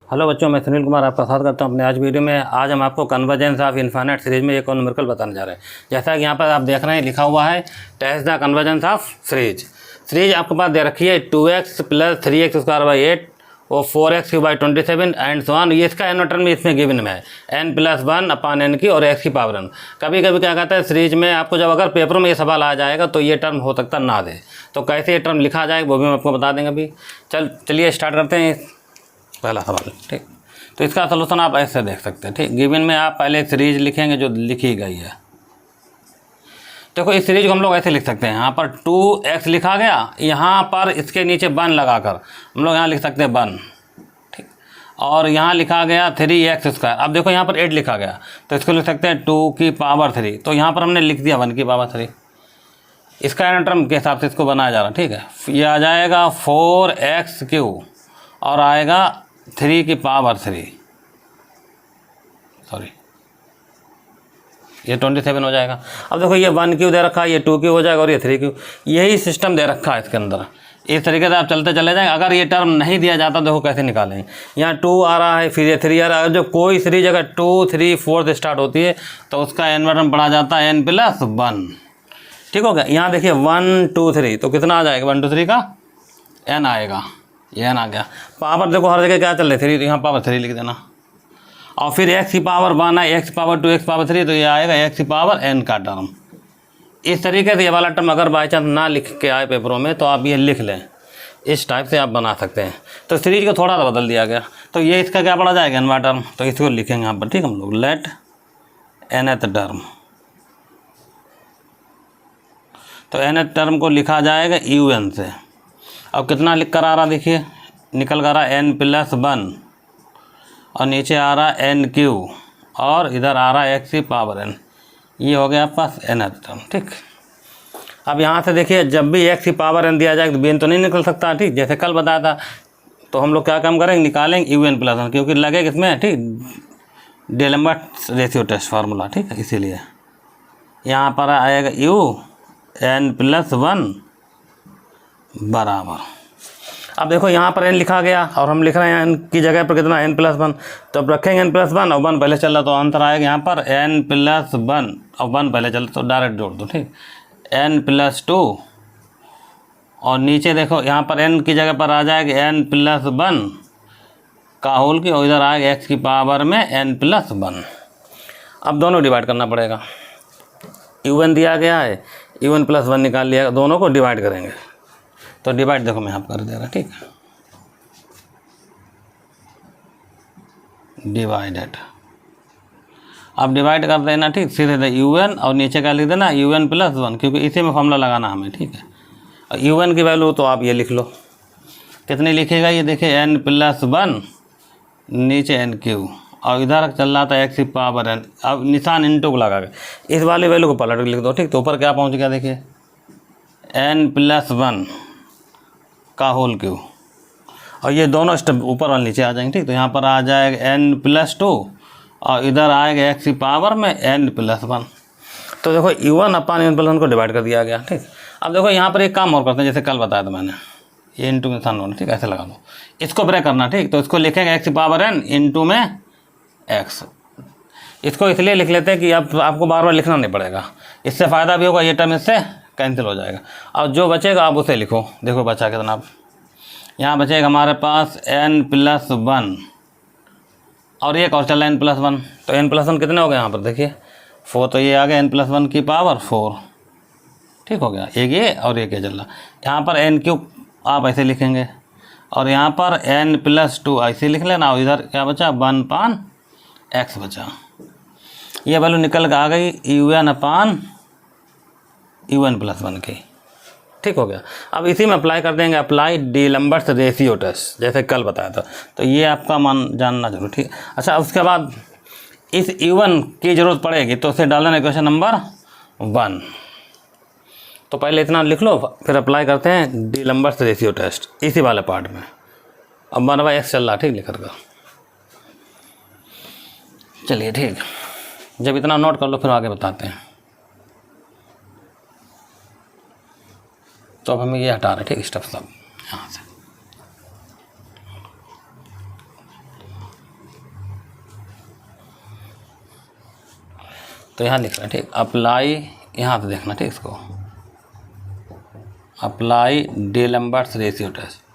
Hello बच्चों, मैं सुनील कुमार आपका स्वागत करता हूं अपने आज वीडियो में। आज हम आपको कन्वर्जेंस ऑफ इनफाइनाइट सीरीज में एक और न्यूमेरिकल बताने जा रहे हैं। जैसा कि यहाँ पर आप देख रहे हैं लिखा हुआ है test the convergence of series आपके पास दे रखी है 2x + 3x² / 8 और 4x³ / 27 एंड सो ऑन। ये इसका एन टर्म इसमें गिवन में है n+1/n की और x की पावर n। कभी कभी क्या कहता है सीरीज में आपको जब अगर पेपर में ये सवाल आ जाएगा तो ये टर्म हो सकता ना दे, तो कैसे ये टर्म लिखा जाएगा वो भी हम आपको बता देंगे अभी। चलिए स्टार्ट करते हैं पहला सवाल। ठीक, तो इसका सलूशन आप ऐसे देख सकते हैं। ठीक, गिवन में आप पहले सीरीज लिखेंगे जो लिखी गई है। देखो इस सीरीज को हम लोग ऐसे लिख सकते हैं, यहाँ पर 2x लिखा गया, यहाँ पर इसके नीचे 1 लगाकर हम लोग यहाँ लिख सकते हैं 1। ठीक, और यहाँ लिखा गया 3x²। अब देखो यहाँ पर 8 लिखा गया तो इसको लिख सकते हैं 2 की पावर 3। तो यहाँ पर हमने लिख दिया 1 की पावर 3। इसका एन टर्म के हिसाब से इसको बनाया जा रहा है। ठीक है, ये आ जाएगा 4x³ और आएगा 3 की पावर 3, सॉरी ये 27 हो जाएगा। अब देखो ये 1 दे रखा है, ये 2 हो जाएगा और ये 3। यही सिस्टम दे रखा है इसके अंदर। इस तरीके से आप चलते चले जाएंगे। अगर ये टर्म नहीं दिया जाता देखो कैसे निकालेंगे। यहाँ 2 आ रहा है, फिर ये 3 आ रहा है। जो कोई सीरीज अगर 2, 3, 4 से स्टार्ट होती है तो उसका एन टर्म बढ़ा जाता है n+1। ठीक हो गया। यहाँ देखिए 1, 2, 3 तो कितना आ जाएगा 1, 2, 3 का n आएगा। ये n आ गया। पावर देखो हर जगह क्या चल रही है 3, यहाँ पावर 3 लिख देना। और फिर x की पावर 1 है, x की पावर 2, x की पावर 3, तो ये आएगा x की पावर n का टर्म। इस तरीके से ये वाला टर्म अगर बाई चांस ना लिख के आए पेपरों में तो आप ये लिख लें। इस टाइप से आप बना सकते हैं। तो सीरीज को थोड़ा सा बदल दिया गया तो ये इसका क्या पड़ा जाएगा n टर्म। तो इसको लिखेंगे यहाँ पर। ठीक, हम लोग लेट nth टर्म, तो nth टर्म को लिखा जाएगा un से। अब कितना लिख कर आ रहा देखिए, निकल कर आ रहा n+1 और नीचे आ रहा n³ और इधर आ रहा x की पावर n। ये हो गया आपके पास nth टर्म। ठीक, अब यहाँ से देखिए जब भी x की पावर n दिया जाए तो bn तो नहीं निकल सकता। ठीक, जैसे कल बताया था तो हम लोग क्या काम करेंगे, निकालेंगे un+1 क्योंकि लगेगा इसमें। ठीक, डिलम्बर्ट रेशियो टेस्ट फार्मूला। ठीक है, इसीलिए यहाँ पर आएगा un+1 बराबर। अब देखो यहाँ पर n लिखा गया और हम लिख रहे हैं n की जगह पर कितना n+1, तो अब रखेंगे n+1 और 1 पहले चल रहा तो आंसर आएगा यहाँ पर n+1 और 1 पहले चल तो डायरेक्ट जोड़ दो। ठीक, n+2 और नीचे देखो यहाँ पर n की जगह पर आ जाएगा n+1 का होल की और इधर आएगा x की पावर में n+1। अब दोनों डिवाइड करना पड़ेगा। un दिया गया है, un+1 निकाल लिया, दोनों को डिवाइड करेंगे। तो डिवाइड देखो मैं यहाँ कर दे रहा। ठीक, डिवाइडेड। अब डिवाइड कर देना। ठीक, सीधे un और नीचे का लिख देना un+1 क्योंकि इसी में फॉर्मूला लगाना हमें। ठीक है, और un की वैल्यू तो आप ये लिख लो, कितनी लिखेगा ये देखिए n+1 नीचे n³ और इधर चल रहा था x की पावर n। अब निशान इनटू को लगा के इस वाली वैल्यू को पलट के लिख दो। ठीक, तो ऊपर क्या पहुँच गया देखिए n+1 का होल क्यूब और ये दोनों स्टेप ऊपर और नीचे आ जाएंगे। ठीक, तो यहाँ पर आ जाएगा n+2 और इधर आएगा x की पावर में n+1। तो देखो u1/n+1 को डिवाइड कर दिया गया। ठीक, अब देखो यहाँ पर एक काम और करते हैं जैसे कल बताया था मैंने, ये इंटू में निशान होना। ठीक, ऐसे लगा दो, इसको ब्रेक करना। ठीक, तो इसको लिखेंगे x की पावर n इंटू में x। इसको इसलिए लिख लेते हैं कि अब आपको बार बार लिखना नहीं पड़ेगा, इससे फ़ायदा भी होगा, ये टर्म इससे कैंसिल हो जाएगा। और जो बचेगा आप उसे लिखो। देखो बचा कितना, आप यहाँ बचेगा हमारे पास n+1 और एक और चल रहा n+1, तो n+1 कितने हो गए यहाँ पर देखिए 4, तो ये आ गया n+1 की पावर 4। ठीक हो गया, एक ये और एक ये चल रहा। यहाँ पर n³ आप ऐसे लिखेंगे और यहाँ पर n+2 ऐसे लिख लेना और इधर क्या बचा 1/x बचा। ये वैल्यू निकल के आ गई un/un+1 की। ठीक हो गया। अब इसी में अप्लाई कर देंगे, अप्लाई डिलम्बर्ट रेशियो टेस्ट जैसे कल बताया था। तो ये आपका मान जानना जरूर। ठीक, अच्छा उसके बाद इस un की ज़रूरत पड़ेगी तो उसे डालना इक्वेशन नंबर 1। तो पहले इतना लिख लो फिर अप्लाई करते हैं डिलम्बर्ट रेशियो टेस्ट इसी वाले पार्ट में। अब 1/x चल रहा। ठीक, लिख कर चलिए। ठीक, जब इतना नोट कर लो फिर आगे बताते हैं। तो अब हमें ये हटा रहे। ठीक, स्टेप सब यहाँ से तो यहाँ लिख रहे हैं, ठीक। अप्लाई, यहाँ से देखना, ठीक, इसको apply D'Alembert's ratio test.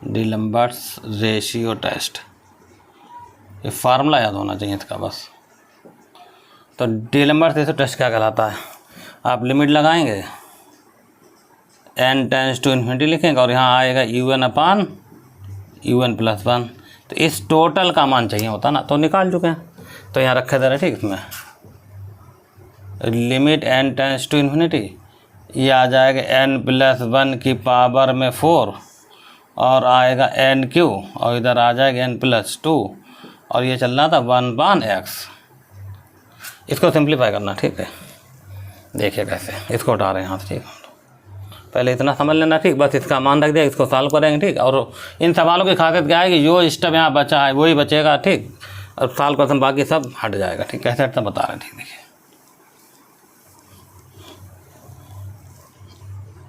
D'Alembert's ratio test, ये फार्मूला याद होना चाहिए इसका बस। तो डीएलएम्बर्ट्स रेशियो टेस्ट क्या कहलाता है? आप लिमिट लगाएंगे, n टेंड्स टू इन्फिनिटी लिखेंगे और यहाँ आएगा UN अपान UN प्लस 1। तो इस टोटल का मान चाहिए होता ना, तो निकाल चुके हैं, तो यहाँ रखे दे रहे, ठीक। इसमें limit n tends to infinity, ये आ जाएगा n प्लस 1 की पावर में 4 और आएगा NQ और इधर आ जाएगा n प्लस 2 और ये चल रहा था 1/x। इसको सिंप्लीफाई करना, ठीक है। देखिए कैसे इसको उठा रहे हैं यहाँ से, ठीक। पहले इतना समझ लेना, ठीक। बस इसका मान रख दिया, इसको सॉल्व करेंगे, ठीक। और इन सवालों की खासियत क्या है कि जो स्टेप यहाँ बचा है वही बचेगा, ठीक। और सॉल्व क्वेश्चन बाकी सब हट जाएगा, ठीक। कैसे हटता बता रहे हैं, ठीक। देखिए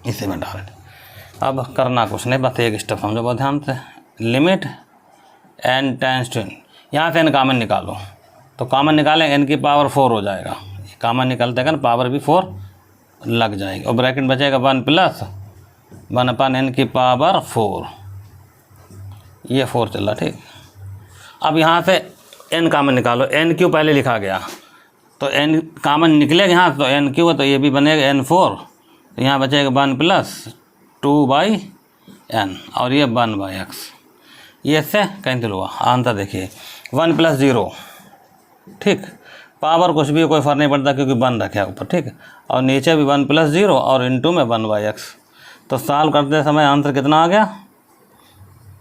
इसे में डाल, अब करना कुछ नहीं, बस एक स्टेप समझो बहुत ध्यान से। लिमिट n टेंड्स टू, यहाँ से n कॉमन निकालो, तो कॉमन निकालें n की पावर 4 हो जाएगा। कॉमन निकलते हैं पावर भी 4 लग जाएगी और ब्रैकेट बचेगा 1 प्लस 1 अपान n की पावर 4, ये 4 चल रहा, ठीक। अब यहाँ से n कॉमन निकालो, NQ पहले लिखा गया तो n कॉमन निकलेगा यहाँ, तो NQ है तो ये भी बनेगा N4, तो यहाँ बचेगा 1 प्लस 2/n और ये 1/x। ये इससे कैंसिल हुआ। आंसर देखिए 1 प्लस 0, ठीक। पावर कुछ भी कोई फ़र्क नहीं पड़ता क्योंकि 1 रखे है ऊपर, ठीक। और नीचे भी 1 प्लस 0 और इनटू में 1/x। तो सॉल्व करते समय आंसर कितना आ गया?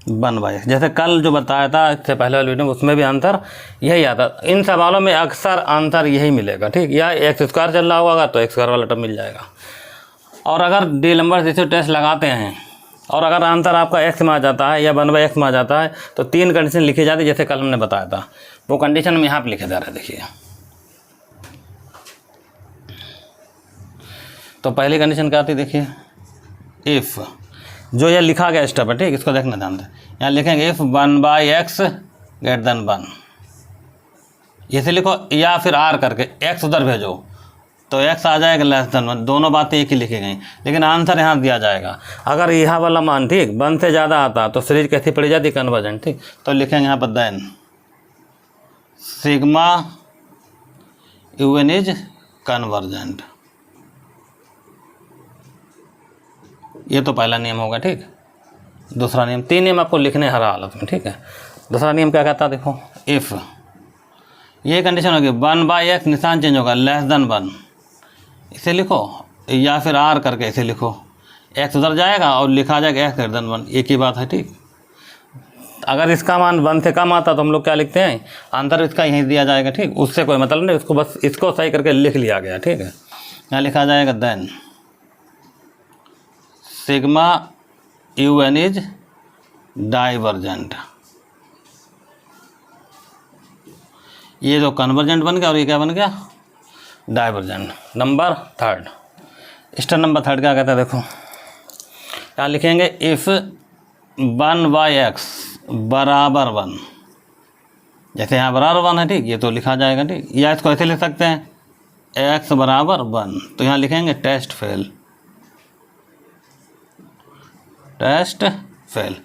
1/x। जैसे कल जो बताया था इससे पहले वाले वीडियो में, उसमें भी आंसर यही आता। इन सवालों में अक्सर आंसर यही मिलेगा, ठीक। या x² चल रहा होगा तो x² वाला टर्म मिल जाएगा। और अगर डीएलएम्बर्ट्स रेशियो टेस्ट लगाते हैं और अगर आंसर आपका x में आ जाता है या 1/x में आ जाता है तो 3 कंडीशन लिखी जाती है, जैसे कल हमने बताया था। वो कंडीशन में यहाँ पर लिखे जा रहे हैं, देखिए। तो पहली कंडीशन क्या आती है, देखिए। इफ़, जो ये लिखा गया स्टेप है, ठीक। इसको देखना ध्यान से, यहाँ लिखेंगे इफ़ 1/x ग्रेटर देन 1, इसे लिखो, या फिर r करके x उधर भेजो तो x आ जाएगा लेस देन 1। दोनों बातें एक ही लिखी गई, लेकिन आंसर यहाँ दिया जाएगा। अगर यह वाला मान, ठीक, 1 से ज़्यादा आता तो सीरीज कैसी पड़ी जाती? कन्वर्जेंट, ठीक। तो लिखेंगे यहाँ पर then sigma UN is convergent. ये तो पहला नियम होगा, ठीक। दूसरा नियम, 3 नियम आपको लिखने हर हालत में, ठीक है। दूसरा नियम क्या कहता है, देखो। इफ़, ये कंडीशन होगी 1/x, निशान चेंज होगा, लेस देन 1, इसे लिखो, या फिर r करके इसे लिखो। x उधर जाएगा और लिखा जाएगा x ग्रेटर देन 1, एक ही बात है, ठीक। अगर इसका मान 1 से कम आता तो हम लोग क्या लिखते हैं? आंसर इसका यहीं दिया जाएगा, ठीक। उससे कोई मतलब नहीं, उसको बस इसको सही करके लिख लिया गया, ठीक है। यहाँ लिखा जाएगा then sigma UN is divergent. ये जो कन्वर्जेंट बन गया और ये क्या बन गया? डाइवर्जेंट। नंबर 3, स्टेप नंबर 3 क्या कहता है, देखो। यहाँ लिखेंगे इफ़ 1/x बराबर 1, जैसे यहाँ बराबर 1 है, ठीक। ये तो लिखा जाएगा, ठीक। या इसको ऐसे लिख सकते हैं x बराबर 1, तो यहाँ लिखेंगे टेस्ट फेल, टेस्ट फेल।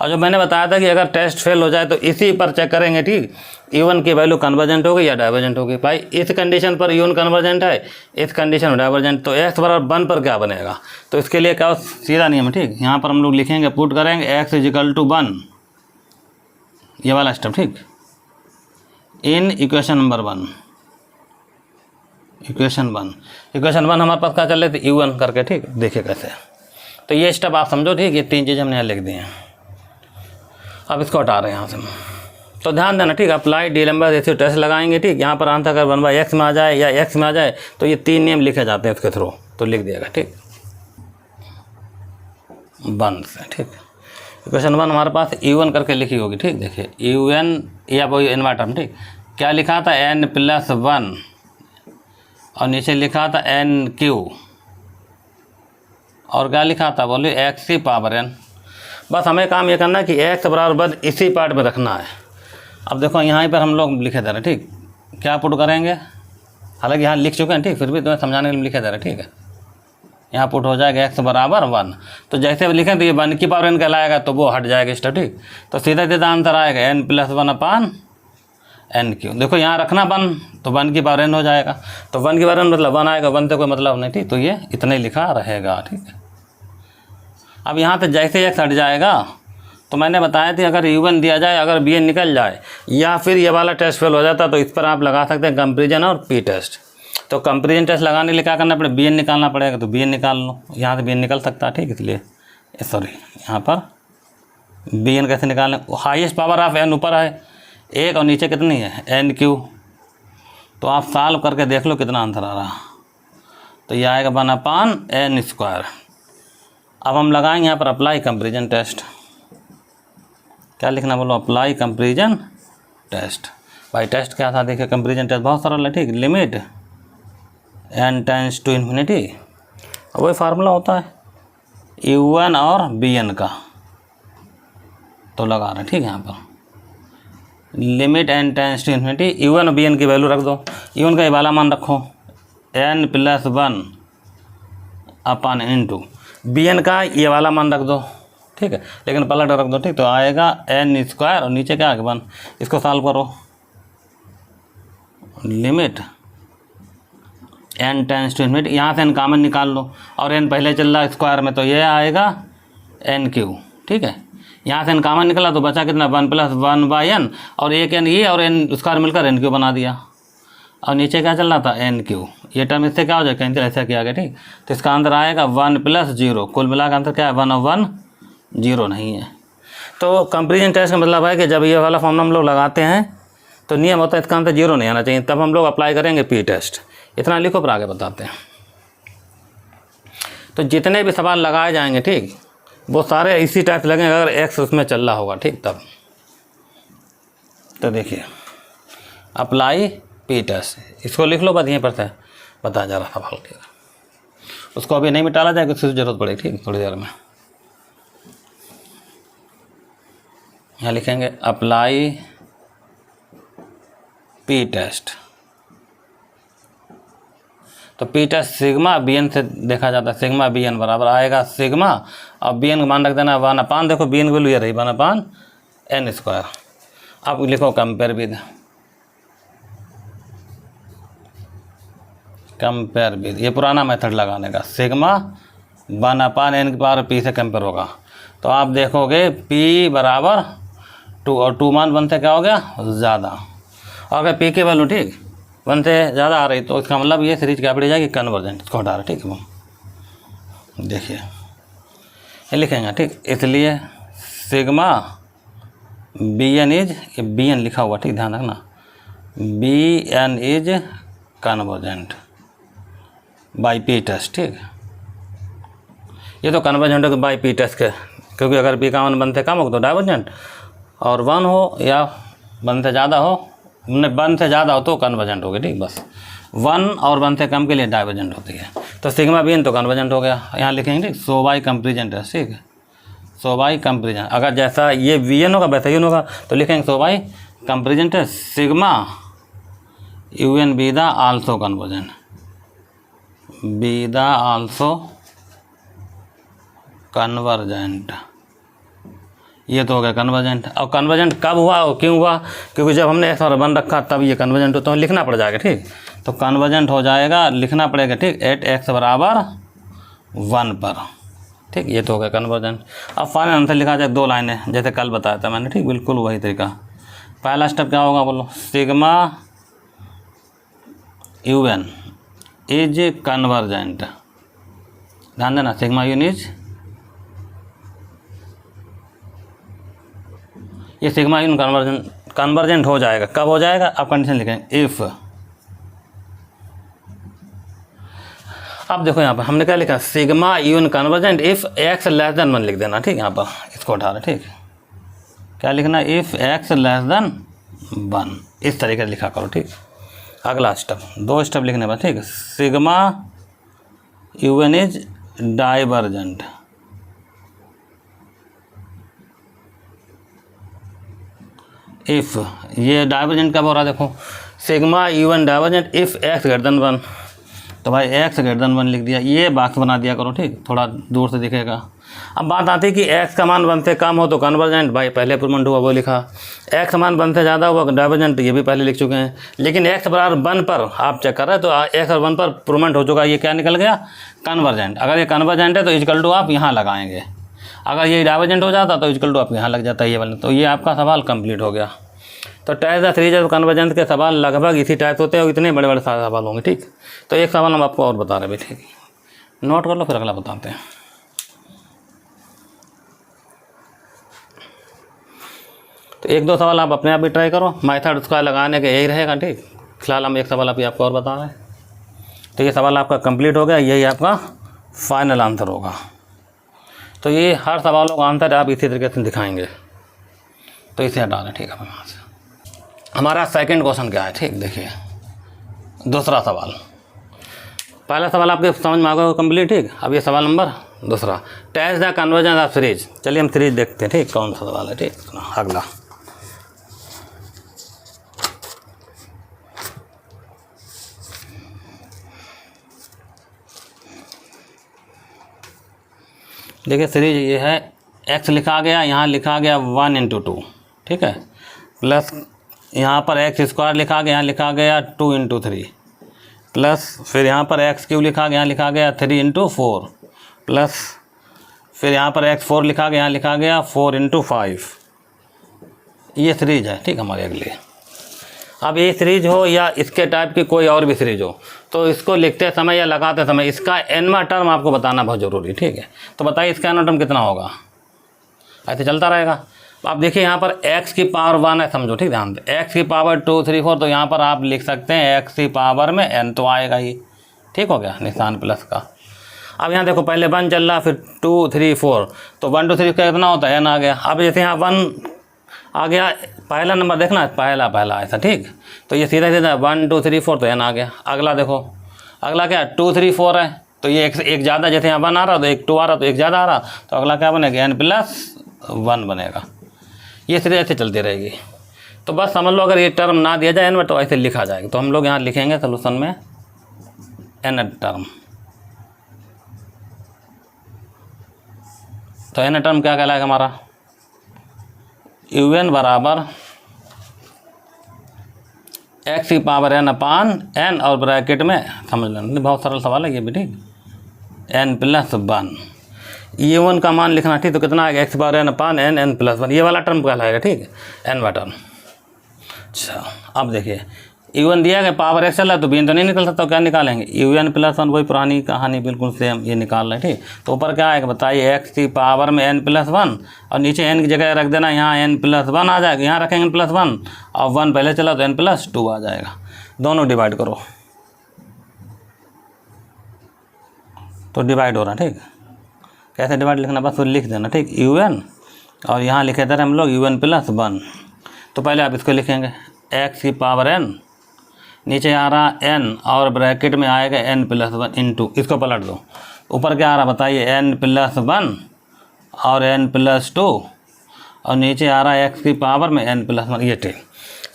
और जो मैंने बताया था कि अगर टेस्ट फेल हो जाए तो इसी पर चेक करेंगे, ठीक। UN की वैल्यू कन्वर्जेंट होगी या डाइवर्जेंट होगी। भाई इस कंडीशन पर UN कन्वर्जेंट है, इस कंडीशन में डाइवर्जेंट, तो x बराबर 1 पर क्या बनेगा? तो इसके लिए क्या सीधा नियम है, ठीक। यहाँ पर हम लोग लिखेंगे, पुट करेंगे x = 1, ये वाला स्टेप, ठीक। इन इक्वेशन नंबर 1, इक्वेशन 1 हमारे पास क्या चल रहे थे? UN करके, ठीक। देखिए कैसे। तो ये स्टेप आप समझो, ठीक। ये 3 चीज़ हमने यहाँ लिख दी हैं। अब इसको हटा रहे हैं यहाँ से, तो ध्यान देना, ठीक। अप्लाई डीएलएम्बर्ट्स रेशियो टेस्ट लगाएंगे, ठीक। यहाँ पर आंसर अगर 1/x में आ जाए या x में आ जाए तो ये 3 नियम लिखे जाते हैं उसके थ्रू, तो लिख दिएगा, ठीक। 1 से, ठीक। इक्वेशन 1 हमारे पास UN करके लिखी होगी, ठीक। देखिए UN या वही इन्वर्टर, ठीक। क्या लिखा था? n + 1 और नीचे लिखा था NQ और क्या लिखा था? बोलिए x की पावर n। बस हमें काम ये करना है कि x बराबर 1 इसी पार्ट में रखना है। अब देखो यहाँ पर हम लोग लिखे दे रहे, ठीक, क्या पुट करेंगे, हालांकि यहाँ लिख चुके हैं, ठीक, फिर भी तुम्हें समझाने के लिए लिखे दे रहे, ठीक है। यहाँ पुट हो जाएगा x बराबर 1, तो जैसे अब लिखें तो ये 1 की पावर n कहलाएगा, तो वो हट जाएगा स्टेप, ठीक। तो सीधा सीधा आंसर आएगा n+1/n3। देखो यहाँ रखना 1, तो 1 की पावर n हो जाएगा, तो 1 की पावर n मतलब 1 आएगा, 1 से कोई मतलब नहीं, ठीक। तो ये इतना ही लिखा रहेगा, ठीक है। अब यहाँ से जैसे x हट जाएगा, तो मैंने बताया थी अगर u1 दिया जाए, अगर bn निकल जाए, या फिर ये वाला टेस्ट फेल हो जाता, तो इस पर आप लगा सकते हैं कंपेरिजन और p टेस्ट। तो कंपेरिजन टेस्ट लगाने के लिए क्या करना पड़ेगा, bn निकालना पड़ेगा, तो bn निकाल लो, यहाँ से bn निकल सकता है, ठीक। इसलिए सॉरी, यहाँ पर bn कैसे निकालें, हाईएस्ट पावर ऑफ n ऊपर है 1 और नीचे कितनी है n3, तो आप सॉल्व करके देख लो कितना आंसर आ रहा। तो ये आएगा 1/n²। अब हम लगाएंगे यहाँ पर अप्लाई कंपेरिजन टेस्ट। क्या लिखना बोलो, अप्लाई कंपेरिजन टेस्ट। भाई टेस्ट क्या था, देखिए कंपेरिजन टेस्ट बहुत सरल है, ठीक। Limit n tends to infinity, वही फार्मूला होता है u1 और bn का, तो लगा रहे हैं, ठीक है। यहाँ पर limit n tends to infinity, u1 और bn की वैल्यू रख दो, u1 का ये वाला मान रखो n+1/n2, bn का ये वाला मान रख दो, ठीक है, लेकिन पलट रख दो, ठीक। तो आएगा n² और नीचे क्या आएगा 1। इसको सॉल्व करो, limit n tends to infinity, यहाँ से n कॉमन निकाल लो, और n पहले चल रहा है स्क्वायर में, तो ये आएगा n3, ठीक है। यहाँ से n कॉमन निकला तो बचा कितना 1+1/n, और एक n ये और n स्क्वायर मिलकर n3 बना दिया, और नीचे क्या चल रहा था n3। ये टर्म इससे क्या हो जाएगा, कैंसिल, ऐसा किया गया, ठीक। तो इसका आंसर आएगा 1+0, कुल मिला का आंसर क्या है 1 और 1 0 नहीं है। तो कंपेरिजन टेस्ट का मतलब है कि जब ये वाला फॉर्मूला हम लोग लगाते हैं तो नियम होता है इसका आंसर 0 नहीं आना चाहिए, तब हम लोग अप्लाई करेंगे p टेस्ट। इतना लिखो पर आगे बताते हैं। तो जितने भी सवाल लगाए जाएंगे, ठीक, वो सारे इसी टाइप से लगेंगे अगर x उसमें चल रहा होगा, ठीक। तब तो देखिए अप्लाई p टेस्ट, इसको लिख लो, बस यहीं पर से बताया जा रहा सवाल, ठीक है। उसको अभी नहीं मिटाला जाएगा, उसकी ज़रूरत पड़ेगी, ठीक, थोड़ी देर में। यहाँ लिखेंगे अप्लाई p टेस्ट। तो p टेस्ट सिग्मा bn से देखा जाता है, सिग्मा bn बराबर आएगा सिग्मा, और bn का मान रख देना 1/, देखो bn की वैल्यू ये रही 1/n²। अब लिखो कंपेयर विद, ये पुराना मेथड लगाने का, सिग्मा 1/n की पावर p से कंपेयर होगा, तो आप देखोगे p बराबर 2, और 2 मान 1 से क्या हो गया ज़्यादा, और अगर p की वैल्यू, ठीक, 1 से ज़्यादा आ रही, तो इसका मतलब ये सीरीज क्या पड़ी जाएगी कन्वर्जेंट, इसको हटा रहे, ठीक है। देखिए ये लिखेंगे, ठीक, इसलिए सिग्मा bn इज, ये bn लिखा हुआ, ठीक, ध्यान रखना, bn is convergent by p test, ठीक। ये तो कन्वर्जेंट हो बाई p टेस्ट के, क्योंकि अगर p का मान 1 से कम हो तो डाइवर्जेंट, और 1 हो या 1 से ज़्यादा हो, 1 से ज़्यादा हो तो कन्वर्जेंट होगी, ठीक। बस 1 और 1 से कम के लिए डाइवर्जेंट होती है। तो सिग्मा bn तो कन्वर्जेंट हो गया, यहाँ लिखेंगे, ठीक, सो बाई कंपेरिजन टेस्ट, ठीक है, सो बाई कंपेरिजन। अगर जैसा ये vn होगा वैसा ही होगा, तो लिखेंगे so by comparison test sigma un be the also convergent, be the also convergent, ये तो हो गया कन्वर्जेंट। और कन्वर्जेंट कब हुआ और क्यों हुआ, क्योंकि जब हमने x और 1 रखा तब ये कन्वर्जेंट हो, तो लिखना पड़ जाएगा, ठीक। तो कन्वर्जेंट हो जाएगा, लिखना पड़ेगा, ठीक, एट x बराबर 1 पर, ठीक, ये तो हो गया कन्वर्जेंट। अब फाइनल आंसर लिखा जाए 2 लाइनें, जैसे कल बताया था मैंने, ठीक, बिल्कुल वही तरीका। पहला स्टेप क्या होगा बोलो, सिग्मा un इज कन्वर्जेंट, ध्यान देना, सिग्मा un इज, ये सिग्मा इन कन्वर्जेंट हो जाएगा, कब हो जाएगा, आप कंडीशन लिखेंगे इफ़। अब देखो यहाँ पर हमने क्या लिखा, सिग्मा यून कन्वर्जेंट इफ़ x<1 लिख देना, ठीक, यहाँ पर इसको उठा रहे, ठीक। क्या लिखना, इफ़ x<1, इस तरीके से लिखा करो, ठीक। अगला स्टेप, 2 स्टेप लिखने पर, ठीक, sigma un is divergent, if ये डाइवर्जेंट कब हो रहा है, देखो sigma U1 divergent if x greater than 1, तो भाई x ग्रेटर देन 1 लिख दिया, ये बॉक्स बना दिया करो, ठीक, थोड़ा दूर से दिखेगा। अब बात आती है कि x का मान 1 से कम हो तो कन्वर्जेंट, भाई पहले प्रूवमेंट हुआ वो लिखा, x का मान 1 से ज़्यादा हुआ डाइवर्जेंट, ये भी पहले लिख चुके हैं। लेकिन x बराबर 1 पर आप चेक कर रहे हैं तो x और 1 पर प्रूवमेंट हो चुका, ये क्या निकल गया, कन्वर्जेंट। अगर ये कन्वर्जेंट है तो इक्वल टू आप यहाँ लगाएंगे, अगर ये डाइवर्जेंट हो जाता तो इक्वल टू आप यहाँ लग जाता है ये वाला। तो ये आपका सवाल कंप्लीट हो गया। तो test the series of convergence के सवाल लगभग इसी टाइप होते हैं और इतने बड़े बड़े सारे सवाल होंगे, ठीक। तो एक सवाल हम आपको और बता रहे हैं, ठीक, नोट कर लो फिर अगला बताते हैं। तो एक दो सवाल आप अपने आप भी ट्राई करो, मेथड उसका लगाने के यही रहेगा, ठीक। फिलहाल हम एक सवाल अभी आपको और बता रहे हैं। तो ये सवाल आपका कंप्लीट हो गया, यही आपका फाइनल आंसर होगा। तो ये हर सवालों का आंसर आप इसी तरीके से दिखाएंगे। तो इसे हटा दें, ठीक है। वहाँ से हमारा सेकंड क्वेश्चन क्या है, ठीक, देखिए दूसरा सवाल। पहला सवाल आपके समझ में आ गया कंप्लीट, ठीक। अब ये सवाल नंबर दूसरा, test the convergence of series. चलिए हम सीरीज देखते हैं, ठीक, कौन सा सवाल है, ठीक। अगला देखिए सीरीज ये है, x लिखा गया, यहाँ लिखा गया 1 × 2, ठीक है, प्लस यहाँ पर x² लिखा गया, यहाँ लिखा गया 2 × 3, प्लस फिर यहाँ पर x³ लिखा गया, यहाँ लिखा गया 3 × 4, प्लस फिर यहाँ पर x4 लिखा गया, यहाँ लिखा गया 4 × 5। ये सीरीज है, ठीक, हमारे अगले। अब ये सीरीज हो या इसके टाइप की कोई और भी सीरीज हो, तो इसको लिखते समय या लगाते समय इसका nवां टर्म आपको बताना बहुत ज़रूरी, ठीक है। तो बताइए इसका nवां टर्म कितना होगा, ऐसे चलता रहेगा। आप देखिए यहाँ पर x की पावर 1 है, समझो, ठीक, ध्यान दें, x की पावर 2 3 4, तो यहाँ पर आप लिख सकते हैं x की पावर में n तो आएगा ही, ठीक हो गया, निशान प्लस का। अब यहाँ देखो पहले 1 चल रहा, फिर 2 3 4, तो 1 2 3 का कितना होता है, n आ गया। अब जैसे यहाँ 1 आ गया, पहला नंबर देखना, पहला ऐसा, ठीक। तो ये सीधा 1 2 3 4, तो n आ गया। अगला देखो, अगला क्या 2 3 4 है, तो ये एक ज़्यादा, जैसे यहाँ 1 आ रहा तो एक 2 आ रहा तो एक ज़्यादा आ रहा, तो अगला क्या बनेगा, n+1 बनेगा। ये सीरीज ऐसे चलती रहेगी। तो बस समझ लो, अगर ये टर्म ना दिया जाए n तो ऐसे लिखा जाएगा। तो हम लोग यहाँ लिखेंगे सोल्यूशन में n टर्म। तो n टर्म क्या कहलाएगा हमारा, UN बराबर x की पावर n/n, और ब्रैकेट में समझ लेना, बहुत सरल सवाल है ये भी, ठीक, n+1। UN का मान लिखना, ठीक। तो कितना आएगा, x की पावर n/n, n+1, ये वाला टर्म कहलाएगा, ठीक, n टर्म। अच्छा अब देखिए UN दिया गया, पावर x चल रहा है तो b तो नहीं निकल सकता, तो क्या निकालेंगे, UN+1, वही पुरानी कहानी बिल्कुल सेम, ये निकाल रहे हैं, ठीक। तो ऊपर क्या आएगा बताइए, x की पावर में n+1, और नीचे n की जगह रख देना, यहाँ n+1 आ जाएगा, यहाँ रखेंगे n+1, और 1 पहले चला तो n+2 आ जाएगा। दोनों डिवाइड करो, तो डिवाइड हो रहा है, ठीक। कैसे डिवाइड लिखना, बस लिख देना, ठीक, UN, और यहाँ लिखे थे हम लोग UN+1। तो पहले आप इसको लिखेंगे, x की पावर n, नीचे आ रहा n, और ब्रैकेट में आएगा n+1 इंटू, इसको पलट दो, ऊपर क्या आ रहा बताइए, n+1 और n+2, और नीचे आ रहा है x की पावर में n+1, ये ठीक।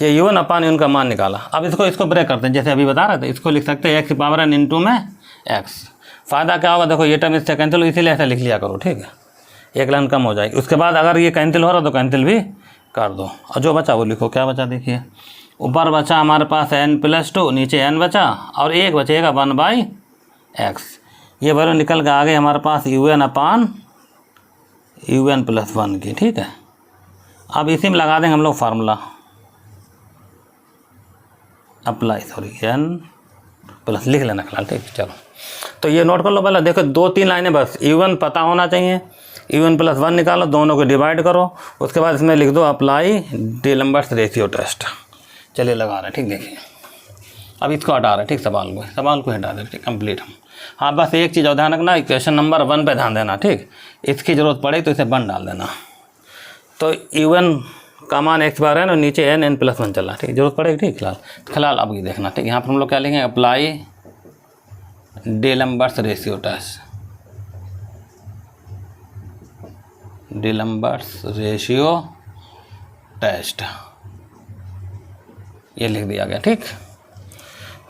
ये UN/n का मान निकाला। अब इसको ब्रेक करते हैं, जैसे अभी बता रहे थे, इसको लिख सकते हैं x की पावर n इंटू में x। फ़ायदा क्या होगा, देखो ये टर्म इससे कैंसिल हो, इसीलिए ऐसा लिख लिया करो, ठीक है, एक लाइन कम हो जाएगी। उसके बाद अगर ये कैंसिल हो रहा तो कैंसिल भी कर दो, और जो बचा वो लिखो। क्या बचा देखिए, ऊपर बचा हमारे पास n+2, नीचे n बचा, और एक बचेगा 1/x। ये वैल्यू निकल के आ गई हमारे पास UN/UN+1 की, ठीक है। अब इसी में लगा देंगे हम लोग फार्मूला, अप्लाई, n+ लिख लेना फिलहाल, ठीक। चलो तो ये नोट कर लो, पहले देखो 2-3 लाइनें बस, UN पता होना चाहिए, UN+1 निकालो, दोनों को डिवाइड करो, उसके बाद इसमें लिख दो अप्लाई डीलम्बर्ट्स रेशियो टेस्ट। चलिए लगा रहे हैं, ठीक। देखिए अब इसको हटा रहे हैं, ठीक, सवाल को हटा दें, ठीक, कंप्लीट हम। हाँ बस एक चीज़ और ध्यान रखना, इक्वेशन नंबर 1 पे ध्यान देना, ठीक। इसकी ज़रूरत पड़े तो इसे 1 डाल देना। तो UN का मान x/n और नीचे n+1 चल रहा है, ठीक, जरूरत पड़ेगी, ठीक। फिलहाल अब ये देखना, ठीक, यहाँ पर हम लोग क्या लिखेंगे, apply D'Alembert's ratio test, D'Alembert's ratio test. ये लिख दिया गया। ठीक,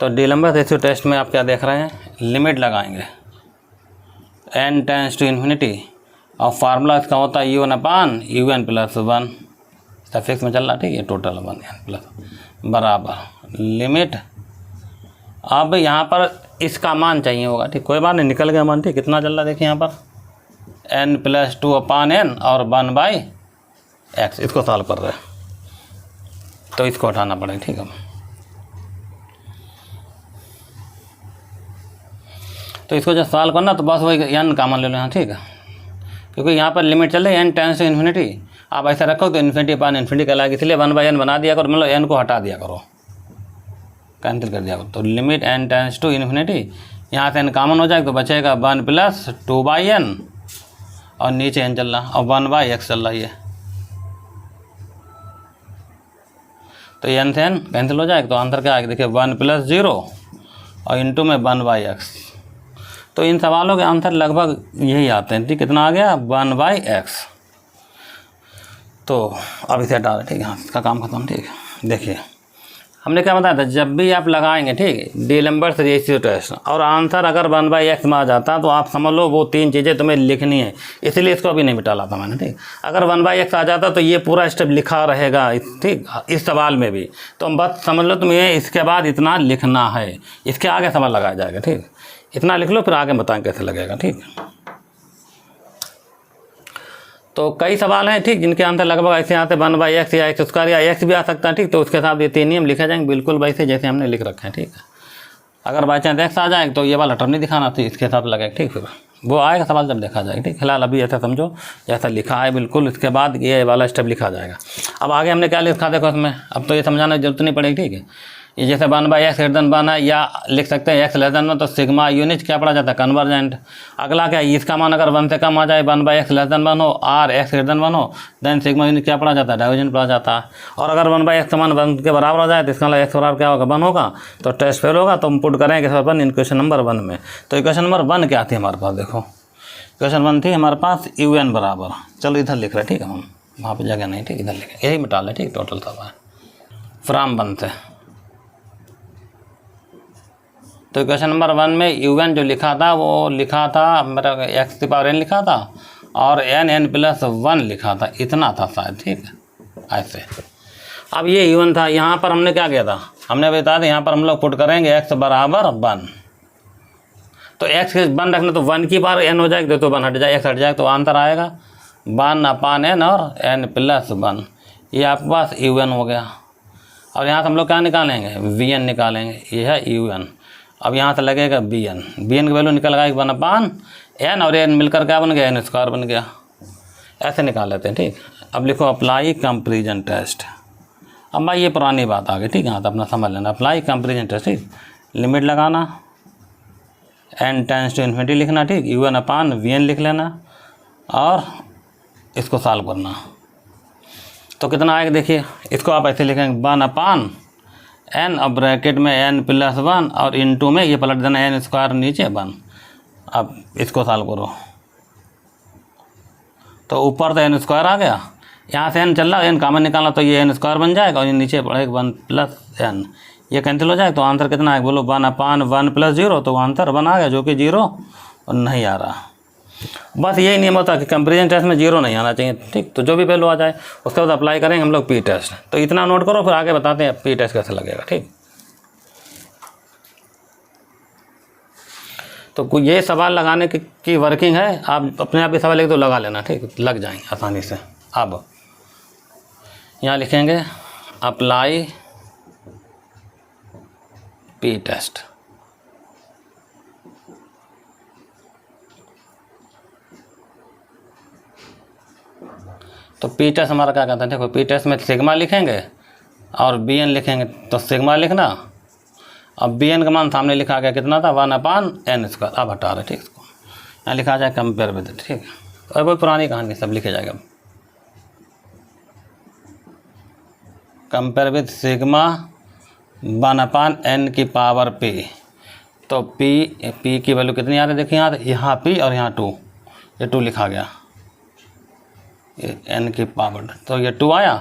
तो डीलम्बर्ट रेशियो टेस्ट में आप क्या देख रहे हैं, लिमिट लगाएंगे n टेंस टू इन्फिनिटी और फार्मूला इसका होता है UN प्लस 1, सफिक्स में चल रहा। ठीक है, टोटल 1n प्लस बराबर लिमिट। अब यहाँ पर इसका मान चाहिए होगा। ठीक, कोई बात नहीं, निकल गया मान। ठीक, कितना चल रहा है देखिए यहाँ पर n+2/n और 1/x, इसको सॉल्व कर रहे हैं तो इसको हटाना पड़ेगा। ठीक है, तो इसको जब सॉल्व करना तो बस वही n कॉमन ले लो यहाँ। ठीक है, क्योंकि यहाँ पर लिमिट चल रही है n टेंस टू इन्फिनिटी। आप ऐसा रखो तो इन्फिनिटी कहलाएगा, इसलिए 1/n बना दिया करो, मतलब n को हटा दिया करो, कैंसिल कर दिया करो। तो limit n tends to infinity, यहाँ से n कॉमन हो जाएगा तो बचेगा 1+2/n और नीचे n चल रहा और 1/x चल रहा है। तो n से n कैंसिल हो जाएगा तो आंसर क्या आएगा देखिए 1+0 और इंटू में 1/x। तो इन सवालों के आंसर लगभग यही आते हैं। ठीक, कितना आ गया 1/x। तो अब इसे हटा दें। ठीक है, इसका काम खत्म। ठीक है, देखिए हमने क्या बताया था, जब भी आप लगाएंगे ठीक है डीलम्बर्ट रेशियो टेस्ट और आंसर अगर 1/x में आ जाता तो आप समझ लो वो 3 चीज़ें तुम्हें लिखनी है, इसलिए इसको अभी नहीं मिटाला था मैंने। ठीक, अगर 1/x आ जाता तो ये पूरा स्टेप लिखा रहेगा। ठीक, इस सवाल में भी तो हम बस समझ लो तुम्हें इसके बाद इतना लिखना है, इसके आगे सवाल लगाया जाएगा। ठीक, इतना लिख लो फिर आगे बताएं कैसे लगेगा। ठीक, तो कई सवाल हैं ठीक जिनके आंसर लगभग ऐसे आते 1/x या x² या x भी आ सकता है। ठीक, तो उसके साथ ये 3 नियम लिखे जाएंगे बिल्कुल वैसे जैसे हमने लिख रखे हैं। ठीक है, अगर बाई चांस x आ जाए तो ये वाला टर्म नहीं दिखाना, तो इसके साथ लगेगा। ठीक, फिर वो आएगा सवाल जब देखा जाएगा। ठीक, फिलहाल अभी ऐसा समझो जैसा लिखा है बिल्कुल, इसके बाद ये वाला स्टेप लिखा जाएगा। अब आगे हमने क्या लिखा देखो इसमें, अब तो ये समझाने की जरूरत नहीं पड़ेगी। ठीक है, ये जैसे 1/x > 1 है या लिख सकते हैं x < 1 तो सिग्मा यूनिट क्या पड़ा जाता है कन्वर्जेंट। अगला क्या, इसका मान अगर 1 से कम आ जाए 1/x < 1 हो और x > 1 हो देन सिग्मा यूनिट क्या पड़ा जाता है डाइवर्जेंट पड़ा जाता है। और अगर 1/x का मान 1 के बराबर हो जाए तो इसका मतलब x बराबर क्या होगा 1 होगा, तो टेस्ट फेल होगा। तो हम पुट करेंगे इन क्वेश्चन नंबर 1 में। तो क्वेश्चन नंबर 1 क्या थी हमारे पास, देखो क्वेश्चन 1 थी हमारे पास UN बराबर, चलो इधर लिख रहे। ठीक है, हम वहाँ पर जगह नहीं, ठीक इधर लिखे, यही मिटा लें। ठीक, टोटल था फ्राम 1 से। तो क्वेश्चन नंबर 1 में UN जो लिखा था वो लिखा था मेरा x⁴n लिखा था और n+1 लिखा था, इतना था शायद। ठीक है, ऐसे। अब ये UN था, यहाँ पर हमने क्या किया था, हमने बता दिया यहाँ पर हम लोग पुट करेंगे x बराबर 1। तो x के 1 रखना तो 1 की पावर n हो जाएगी, तो 1 हट जाए, x हट जाएगा तो आंसर आएगा 1/n और n+1। ये आपके पास UN हो गया। और यहाँ से हम लोग क्या निकालेंगे, VN निकालेंगे, ये है UN। अब यहाँ से लगेगा BN की वैल्यू निकल गई 1/n और n मिलकर क्या बन गया n² बन गया। ऐसे निकाल लेते हैं। ठीक, अब लिखो अप्लाई कंपैरिजन टेस्ट। अब भाई ये पुरानी बात आ गई। ठीक, यहाँ तो अपना समझ लेना, अप्लाई कंपैरिजन टेस्ट। ठीक, लिमिट लगाना n टेंस टू इन्फिनिटी लिखना। ठीक, UN/VN लिख लेना और इसको सॉल्व करना। तो कितना आएगा देखिए, इसको आप ऐसे लिखेंगे 1/n और ब्रैकेट में n+1 और इंटू में ये पलट देना n² नीचे 1। अब इसको सॉल्व करो तो ऊपर तो n² आ गया, यहाँ से n चल रहा है, n कॉमन निकालना तो ये n² बन जाएगा और ये नीचे पड़ेगा 1+n, ये कैंसिल हो जाएगा। तो आंसर कितना है बोलो 1/1+0, तो आंसर 1 आ गया जो कि 0 और नहीं आ रहा। बस यही नियम होता है कि कंपैरिजन टेस्ट में 0 नहीं आना चाहिए। ठीक, तो जो भी वैल्यू आ जाए उसके बाद अप्लाई करेंगे हम लोग p टेस्ट। तो इतना नोट करो, फिर आगे बताते हैं p टेस्ट कैसे लगेगा। ठीक, तो ये सवाल लगाने की वर्किंग है, आप अपने आप ये सवाल एक तो लगा लेना। ठीक, लग जाएंगे आसानी से। अब यहाँ लिखेंगे अप्लाई p टेस्ट। तो p टेस्ट हमारा क्या कहता है, देखो p टेस्ट में सिग्मा लिखेंगे और BN लिखेंगे। तो सिग्मा लिखना, अब BN का मान सामने लिखा गया कितना था 1/n²। अब हटा रहे। ठीक, इसको यहाँ लिखा जाए कंपेयर विद। ठीक, और वही पुरानी कहानी सब लिखे जाएगा। Compare with sigma 1/n⁻p। तो p की वैल्यू कितनी आ रही है देखिए, यहाँ p और यहाँ 2, ये 2 लिखा गया, ये n⁻। तो ये 2 आया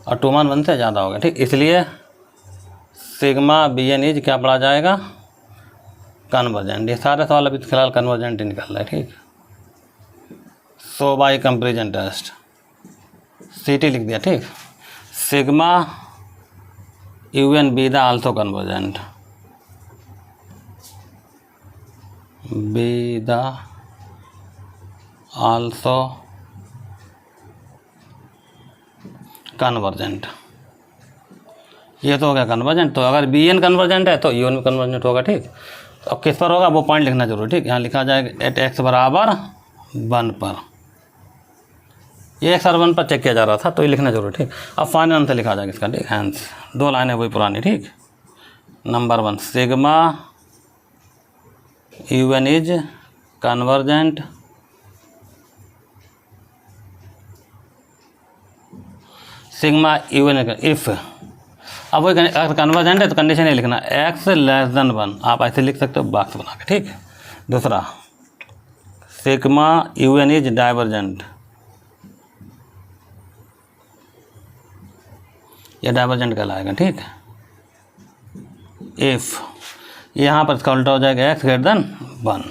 और 2 मान 1 से ज़्यादा हो गया। ठीक, इसलिए सिग्मा बी एन इज क्या पढ़ा जाएगा, कन्वर्जेंट। ये सारे सवाल अभी फिलहाल कन्वर्जेंट ही निकल रहा है, ठीक। So by comparison test CT लिख दिया, ठीक। Sigma U N be the also convergent, be the also convergent. ये तो हो गया कन्वर्जेंट। तो अगर बी एन कन्वर्जेंट है तो यू एन भी कन्वर्जेंट होगा, ठीक। तो अब किस पर होगा वो पॉइंट लिखना जरूरी, ठीक। यहाँ लिखा जाएगा एट एक्स बराबर 1 पर, ये एक्स और 1 पर चेक किया जा रहा था तो ये लिखना जरूरी, ठीक। अब फाइनल आंसर लिखा जाएगा इसका, ठीक। हैंस 2 लाइनें वही पुरानी, ठीक। Number 1 sigma U N is convergent sigma U N if, अब वही अगर कन्वर्जेंट है तो कंडीशन ये लिखना x लेस देन 1, आप ऐसे लिख सकते हो बॉक्स बना के, ठीक। दूसरा sigma U N is divergent, यह डाइवर्जेंट कहलाएगा, ठीक। इफ़ यहाँ पर इसका उल्टा हो जाएगा x ग्रेटर देन 1,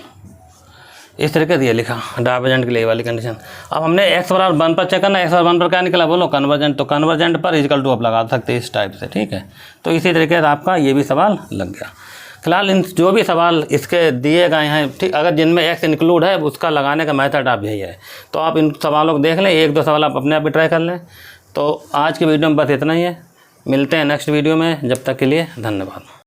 इस तरीके से ये लिखा डाइवर्जेंट के लिए वाली कंडीशन। अब हमने x बराबर 1 पर चेक करना, x बराबर 1 पर क्या निकला बोलो कन्वर्जेंट, तो कन्वर्जेंट पर इक्वल टू आप लगा सकते हैं इस टाइप से, ठीक है। तो इसी तरीके से आपका ये भी सवाल लग गया। फिलहाल इन जो भी सवाल इसके दिए गए हैं, ठीक, अगर जिनमें x इंक्लूड है उसका लगाने का मेथड आप यही है, तो आप इन सवालों को देख लें, 1-2 सवाल आप अपने आप भी ट्राई कर लें। तो आज की वीडियो में बस इतना ही है, मिलते हैं नेक्स्ट वीडियो में, जब तक के लिए धन्यवाद।